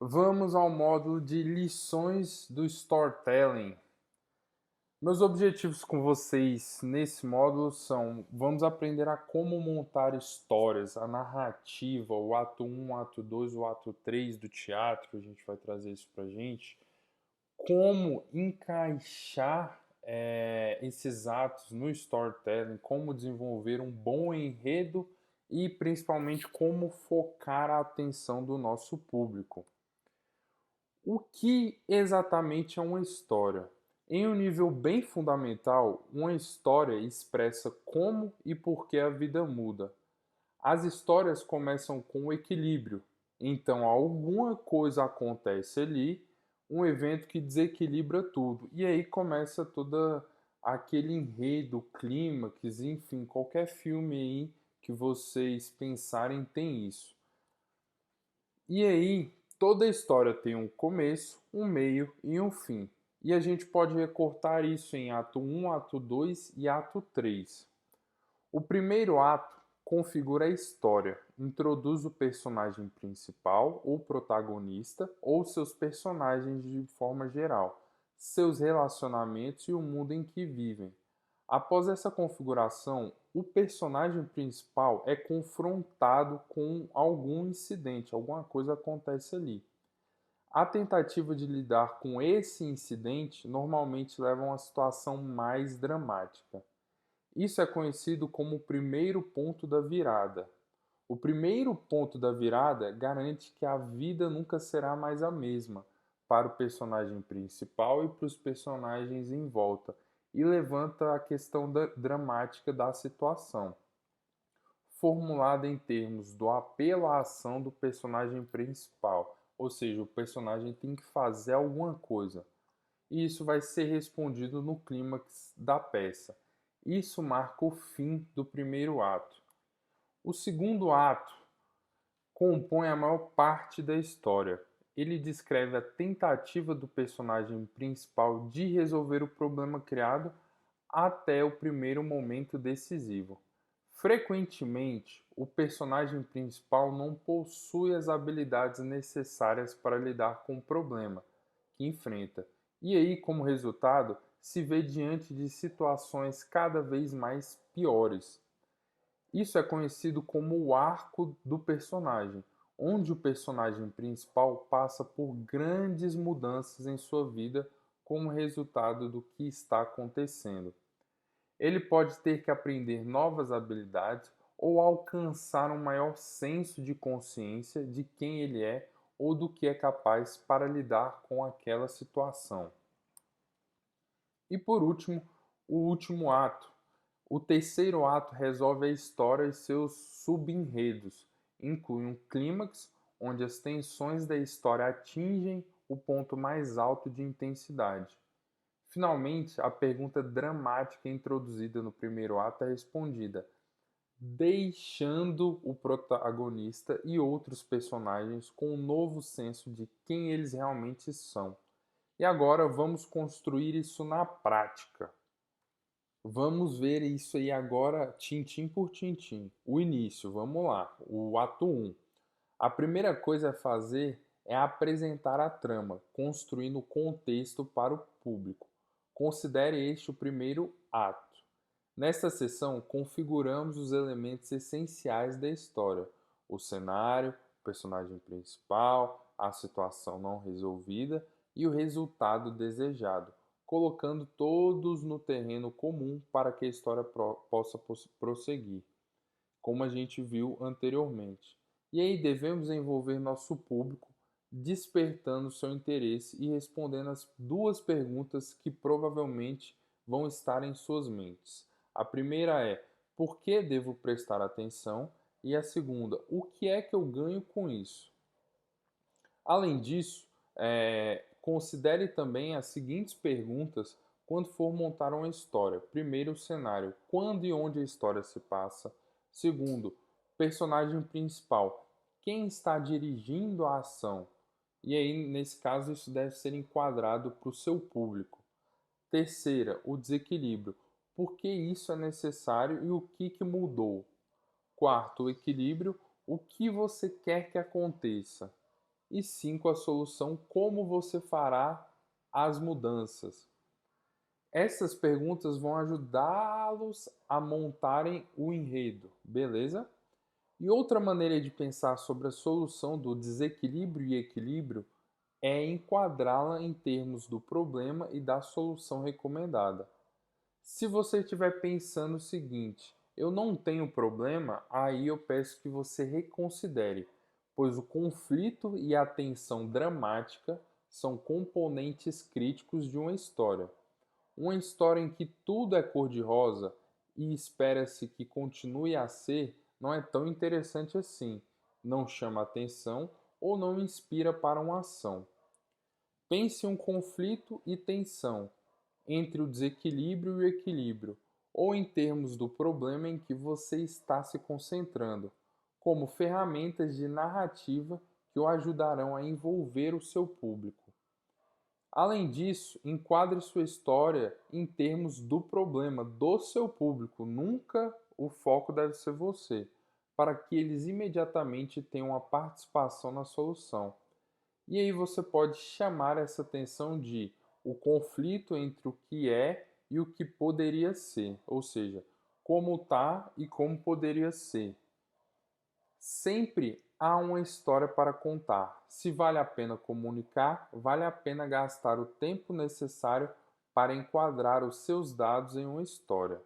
Vamos ao módulo de lições do Storytelling. Meus objetivos com vocês nesse módulo são: vamos aprender a como montar histórias, a narrativa, o ato 1, o ato 2, o ato 3 do teatro, a gente vai trazer isso pra gente. Como encaixar esses atos no storytelling, como desenvolver um bom enredo e principalmente como focar a atenção do nosso público. O que exatamente é uma história? Em um nível bem fundamental, uma história expressa como e por que a vida muda. As histórias começam com o equilíbrio, então alguma coisa acontece ali, um evento que desequilibra tudo, e aí começa toda aquele enredo, clímax, enfim, qualquer filme aí que vocês pensarem tem isso. E aí, toda história tem um começo, um meio e um fim. E a gente pode recortar isso em ato 1, ato 2 e ato 3. O primeiro ato configura a história, introduz o personagem principal ou protagonista ou seus personagens de forma geral, seus relacionamentos e o mundo em que vivem. Após essa configuração, o personagem principal é confrontado com algum incidente, alguma coisa acontece ali. A tentativa de lidar com esse incidente normalmente leva a uma situação mais dramática. Isso é conhecido como o primeiro ponto da virada. O primeiro ponto da virada garante que a vida nunca será mais a mesma para o personagem principal e para os personagens em volta, e levanta a questão dramática da situação, formulada em termos do apelo à ação do personagem principal, ou seja, o personagem tem que fazer alguma coisa, e isso vai ser respondido no clímax da peça. Isso marca o fim do primeiro ato. O segundo ato compõe a maior parte da história. Ele descreve a tentativa do personagem principal de resolver o problema criado até o primeiro momento decisivo. Frequentemente, o personagem principal não possui as habilidades necessárias para lidar com o problema que enfrenta, e aí, como resultado, se vê diante de situações cada vez mais piores. Isso é conhecido como o arco do personagem, onde o personagem principal passa por grandes mudanças em sua vida como resultado do que está acontecendo. Ele pode ter que aprender novas habilidades ou alcançar um maior senso de consciência de quem ele é ou do que é capaz para lidar com aquela situação. E por último, o último ato. O terceiro ato resolve a história e seus subenredos. Inclui um clímax, onde as tensões da história atingem o ponto mais alto de intensidade. Finalmente, a pergunta dramática introduzida no primeiro ato é respondida, deixando o protagonista e outros personagens com um novo senso de quem eles realmente são. E agora vamos construir isso na prática. Vamos ver isso aí agora, tintim por tintim. O início, vamos lá, o ato 1. A primeira coisa a fazer é apresentar a trama, construindo o contexto para o público. Considere este o primeiro ato. Nesta sessão, configuramos os elementos essenciais da história: o cenário, o personagem principal, a situação não resolvida e o resultado desejado, colocando todos no terreno comum para que a história possa prosseguir, como a gente viu anteriormente. E aí devemos envolver nosso público, despertando seu interesse e respondendo as duas perguntas que provavelmente vão estar em suas mentes. A primeira é: por que devo prestar atenção? E a segunda: o que é que eu ganho com isso? Além disso, considere também as seguintes perguntas quando for montar uma história. Primeiro, o cenário: quando e onde a história se passa. Segundo, personagem principal: quem está dirigindo a ação? E aí, nesse caso, isso deve ser enquadrado para o seu público. Terceira, o desequilíbrio: por que isso é necessário e o que mudou? Quarto, o equilíbrio: o que você quer que aconteça? E 5, a solução, como você fará as mudanças. Essas perguntas vão ajudá-los a montarem o enredo, beleza? E outra maneira de pensar sobre a solução do desequilíbrio e equilíbrio é enquadrá-la em termos do problema e da solução recomendada. Se você estiver pensando o seguinte, eu não tenho problema, aí eu peço que você reconsidere, pois o conflito e a tensão dramática são componentes críticos de uma história. Uma história em que tudo é cor-de-rosa e espera-se que continue a ser, não é tão interessante assim, não chama atenção ou não inspira para uma ação. Pense um conflito e tensão entre o desequilíbrio e o equilíbrio, ou em termos do problema em que você está se concentrando, como ferramentas de narrativa que o ajudarão a envolver o seu público. Além disso, enquadre sua história em termos do problema do seu público, nunca o foco deve ser você, para que eles imediatamente tenham uma participação na solução. E aí você pode chamar essa atenção de o conflito entre o que é e o que poderia ser, ou seja, como está e como poderia ser. Sempre há uma história para contar. Se vale a pena comunicar, vale a pena gastar o tempo necessário para enquadrar os seus dados em uma história.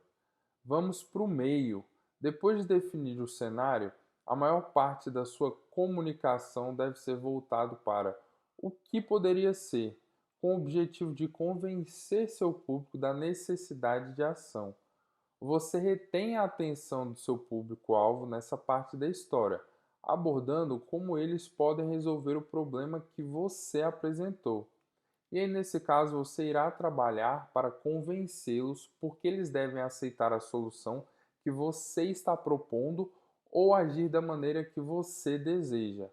Vamos para o meio. Depois de definir o cenário, a maior parte da sua comunicação deve ser voltado para o que poderia ser, com o objetivo de convencer seu público da necessidade de ação. Você retém a atenção do seu público-alvo nessa parte da história, abordando como eles podem resolver o problema que você apresentou. E aí, nesse caso, você irá trabalhar para convencê-los porque eles devem aceitar a solução que você está propondo ou agir da maneira que você deseja.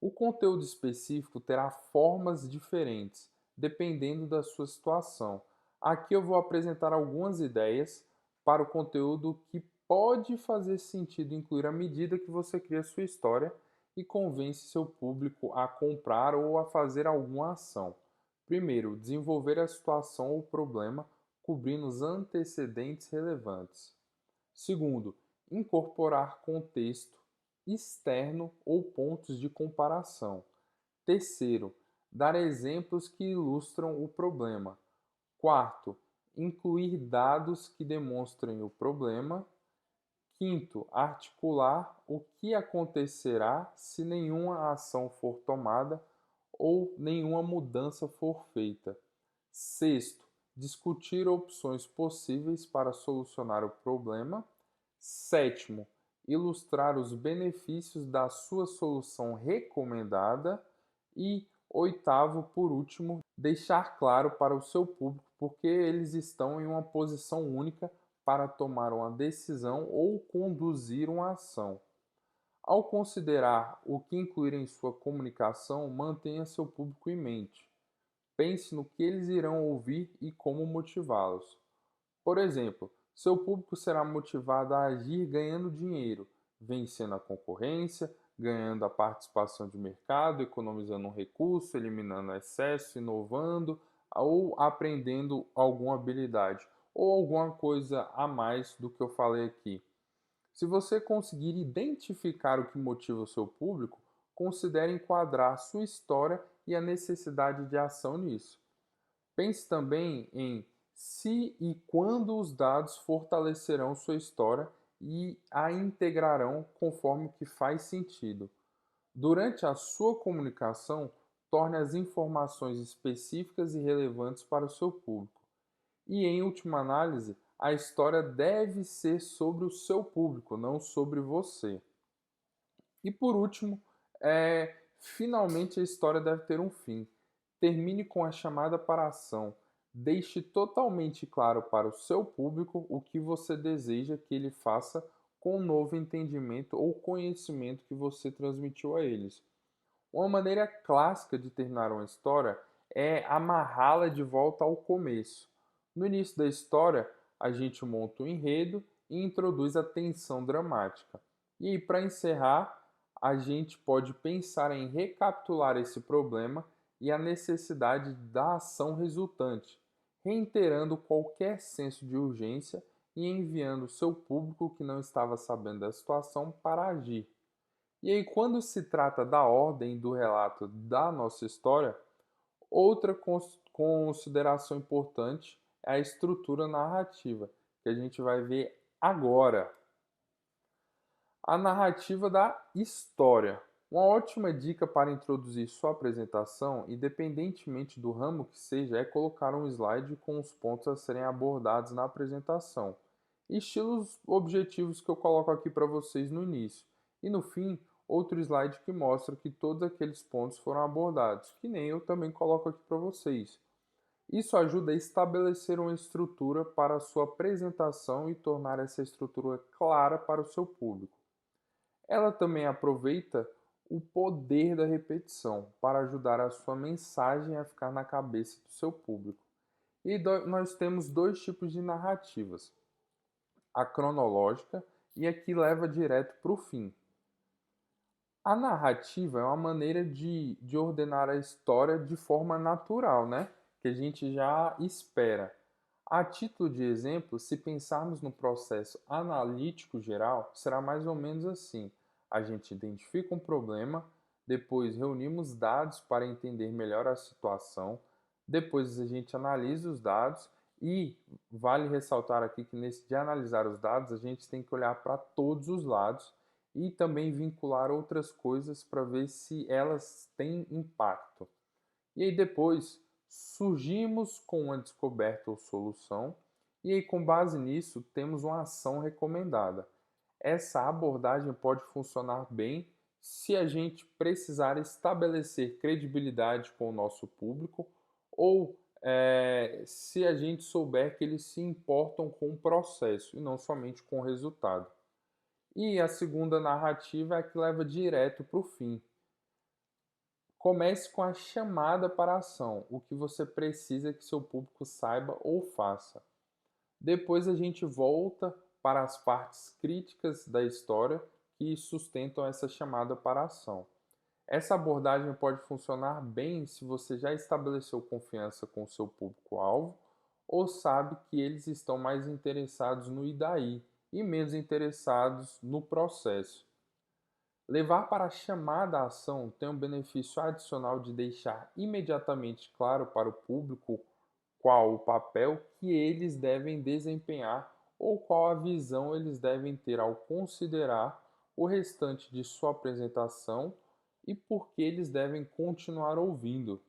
O conteúdo específico terá formas diferentes, dependendo da sua situação. Aqui eu vou apresentar algumas ideias para o conteúdo que pode fazer sentido incluir à medida que você cria sua história e convence seu público a comprar ou a fazer alguma ação. Primeiro, desenvolver a situação ou problema cobrindo os antecedentes relevantes. Segundo, incorporar contexto externo ou pontos de comparação. Terceiro, dar exemplos que ilustram o problema. Quarto, incluir dados que demonstrem o problema. Quinto, articular o que acontecerá se nenhuma ação for tomada ou nenhuma mudança for feita. Sexto, discutir opções possíveis para solucionar o problema. Sétimo, ilustrar os benefícios da sua solução recomendada. E oitavo, por último, deixar claro para o seu público porque eles estão em uma posição única para tomar uma decisão ou conduzir uma ação. Ao considerar o que incluir em sua comunicação, mantenha seu público em mente. Pense no que eles irão ouvir e como motivá-los. Por exemplo, seu público será motivado a agir ganhando dinheiro, vencendo a concorrência, ganhando a participação de mercado, economizando um recurso, eliminando excesso, inovando ou aprendendo alguma habilidade ou alguma coisa a mais do que eu falei aqui. Se você conseguir identificar o que motiva o seu público, considere enquadrar a sua história e a necessidade de ação nisso. Pense também em se e quando os dados fortalecerão sua história e a integrarão conforme o que faz sentido. Durante a sua comunicação, torne as informações específicas e relevantes para o seu público. E, em última análise, a história deve ser sobre o seu público, não sobre você. E por último, finalmente a história deve ter um fim. Termine com a chamada para a ação. Deixe totalmente claro para o seu público o que você deseja que ele faça com o novo entendimento ou conhecimento que você transmitiu a eles. Uma maneira clássica de terminar uma história é amarrá-la de volta ao começo. No início da história, a gente monta o enredo e introduz a tensão dramática. E para encerrar, a gente pode pensar em recapitular esse problema e a necessidade da ação resultante, reiterando qualquer senso de urgência e enviando seu público que não estava sabendo da situação para agir. E aí, quando se trata da ordem do relato da nossa história, outra consideração importante é a estrutura narrativa, que a gente vai ver agora. A narrativa da história. Uma ótima dica para introduzir sua apresentação, independentemente do ramo que seja, é colocar um slide com os pontos a serem abordados na apresentação. Estilos objetivos que eu coloco aqui para vocês no início. E no fim, outro slide que mostra que todos aqueles pontos foram abordados, que nem eu também coloco aqui para vocês. Isso ajuda a estabelecer uma estrutura para a sua apresentação e tornar essa estrutura clara para o seu público. Ela também aproveita o poder da repetição para ajudar a sua mensagem a ficar na cabeça do seu público. E nós temos dois tipos de narrativas: a cronológica e a que leva direto para o fim. A narrativa é uma maneira de ordenar a história de forma natural, né? Que a gente já espera. A título de exemplo, se pensarmos no processo analítico geral, será mais ou menos assim: a gente identifica um problema, depois reunimos dados para entender melhor a situação, depois a gente analisa os dados e vale ressaltar aqui que nesse de analisar os dados, a gente tem que olhar para todos os lados e também vincular outras coisas para ver se elas têm impacto. E aí depois surgimos com uma descoberta ou solução, e aí com base nisso temos uma ação recomendada. Essa abordagem pode funcionar bem se a gente precisar estabelecer credibilidade com o nosso público ou se a gente souber que eles se importam com o processo e não somente com o resultado. E a segunda narrativa é a que leva direto para o fim. Comece com a chamada para a ação, o que você precisa que seu público saiba ou faça. Depois a gente volta para as partes críticas da história que sustentam essa chamada para a ação. Essa abordagem pode funcionar bem se você já estabeleceu confiança com o seu público-alvo ou sabe que eles estão mais interessados no e daí e menos interessados no processo. Levar para a chamada à ação tem um benefício adicional de deixar imediatamente claro para o público qual o papel que eles devem desempenhar ou qual a visão eles devem ter ao considerar o restante de sua apresentação e por que eles devem continuar ouvindo.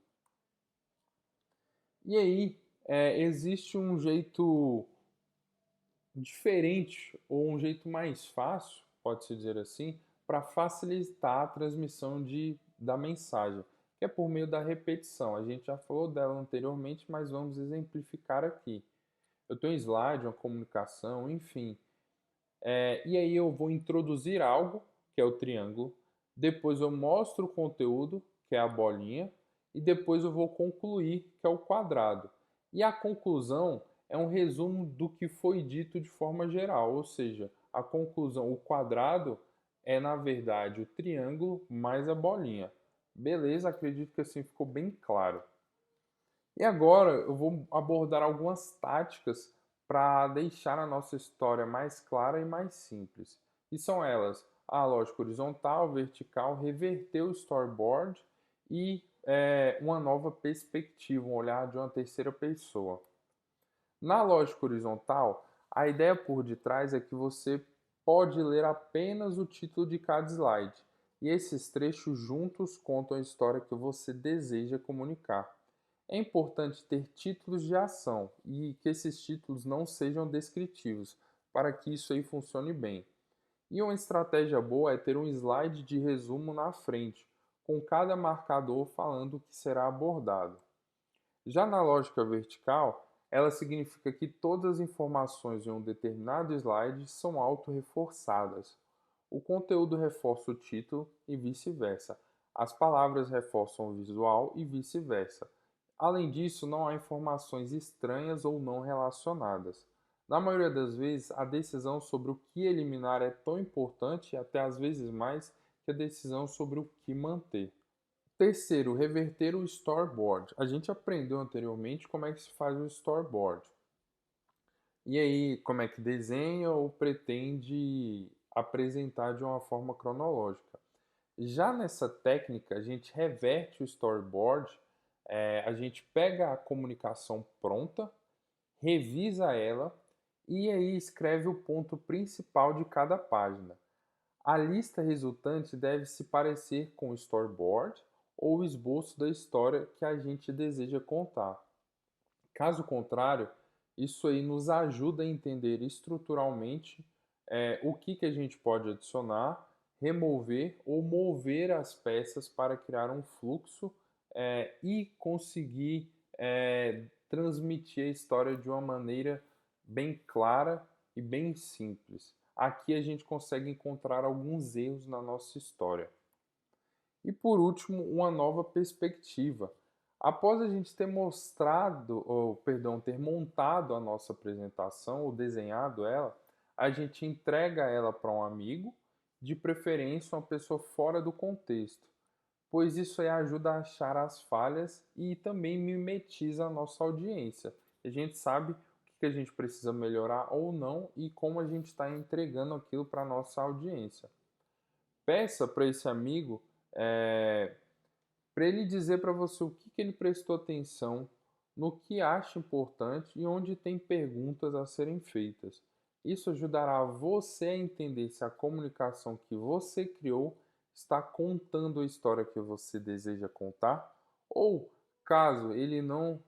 E aí, existe um jeito diferente ou um jeito mais fácil, pode-se dizer assim, para facilitar a transmissão da mensagem, que é por meio da repetição. A gente já falou dela anteriormente, mas vamos exemplificar aqui. Eu tenho um slide, uma comunicação, enfim. E aí eu vou introduzir algo, que é o triângulo, depois eu mostro o conteúdo, que é a bolinha, e depois eu vou concluir, que é o quadrado. E a conclusão é um resumo do que foi dito de forma geral, ou seja, a conclusão, o quadrado é na verdade o triângulo mais a bolinha. Beleza? Acredito que assim ficou bem claro. E agora eu vou abordar algumas táticas para deixar a nossa história mais clara e mais simples. E são elas: a lógica horizontal, vertical, reverter o storyboard e uma nova perspectiva, um olhar de uma terceira pessoa. Na lógica horizontal, a ideia por detrás é que você pode ler apenas o título de cada slide, e esses trechos juntos contam a história que você deseja comunicar. É importante ter títulos de ação e que esses títulos não sejam descritivos, para que isso aí funcione bem. E uma estratégia boa é ter um slide de resumo na frente, com cada marcador falando o que será abordado. Já na lógica vertical, ela significa que todas as informações em um determinado slide são auto-reforçadas. O conteúdo reforça o título e vice-versa. As palavras reforçam o visual e vice-versa. Além disso, não há informações estranhas ou não relacionadas. Na maioria das vezes, a decisão sobre o que eliminar é tão importante, até às vezes mais, que a decisão sobre o que manter. Terceiro, reverter o storyboard. A gente aprendeu anteriormente como é que se faz o storyboard. E aí, como é que desenha ou pretende apresentar de uma forma cronológica. Já nessa técnica, a gente reverte o storyboard, a gente pega a comunicação pronta, revisa ela e aí escreve o ponto principal de cada página. A lista resultante deve se parecer com o storyboard ou o esboço da história que a gente deseja contar. Caso contrário, isso aí nos ajuda a entender estruturalmente o que a gente pode adicionar, remover ou mover as peças para criar um fluxo e conseguir transmitir a história de uma maneira bem clara e bem simples. Aqui a gente consegue encontrar alguns erros na nossa história. E por último, uma nova perspectiva. Após a gente ter mostrado, ou perdão, ter montado a nossa apresentação ou desenhado ela, a gente entrega ela para um amigo, de preferência uma pessoa fora do contexto, pois isso aí ajuda a achar as falhas e também mimetiza a nossa audiência. A gente sabe o que a gente precisa melhorar ou não e como a gente está entregando aquilo para a nossa audiência. Peça para esse amigo para ele dizer para você o que ele prestou atenção, no que acha importante e onde tem perguntas a serem feitas. Isso ajudará você a entender se a comunicação que você criou está contando a história que você deseja contar, ou caso ele não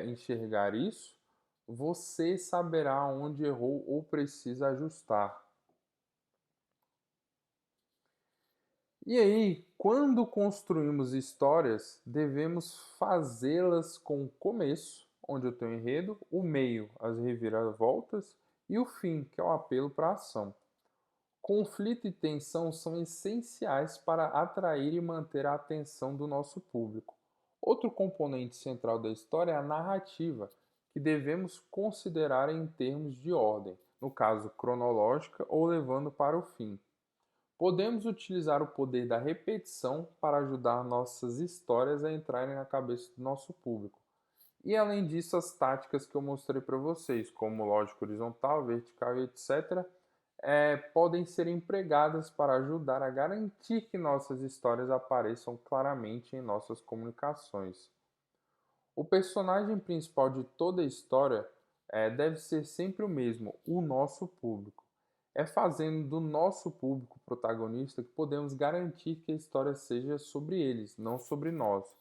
enxergar isso, você saberá onde errou ou precisa ajustar. E aí, quando construímos histórias, devemos fazê-las com o começo, onde eu tenho o enredo, o meio, as reviravoltas, e o fim, que é o apelo para a ação. Conflito e tensão são essenciais para atrair e manter a atenção do nosso público. Outro componente central da história é a narrativa, que devemos considerar em termos de ordem, no caso cronológica ou levando para o fim. Podemos utilizar o poder da repetição para ajudar nossas histórias a entrarem na cabeça do nosso público. E além disso, as táticas que eu mostrei para vocês, como lógica horizontal, vertical e etc., podem ser empregadas para ajudar a garantir que nossas histórias apareçam claramente em nossas comunicações. O personagem principal de toda a história deve ser sempre o mesmo, o nosso público. É fazendo do nosso público protagonista que podemos garantir que a história seja sobre eles, não sobre nós.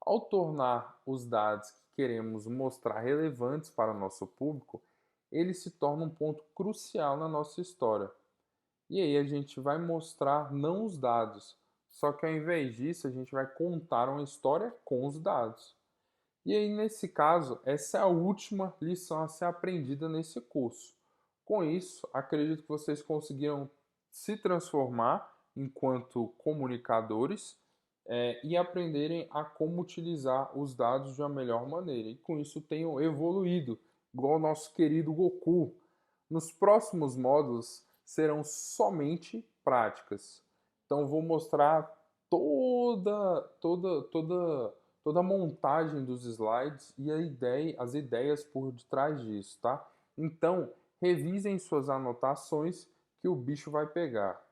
Ao tornar os dados que queremos mostrar relevantes para o nosso público, ele se torna um ponto crucial na nossa história. E aí a gente vai mostrar não os dados, só que ao invés disso a gente vai contar uma história com os dados. E aí, nesse caso, essa é a última lição a ser aprendida nesse curso. Com isso, acredito que vocês conseguiram se transformar enquanto comunicadores e aprenderem a como utilizar os dados de uma melhor maneira. E com isso tenham evoluído, igual o nosso querido Goku. Nos próximos módulos serão somente práticas. Então vou mostrar toda a montagem dos slides e as ideias por detrás disso, tá? Então, revisem suas anotações que o bicho vai pegar.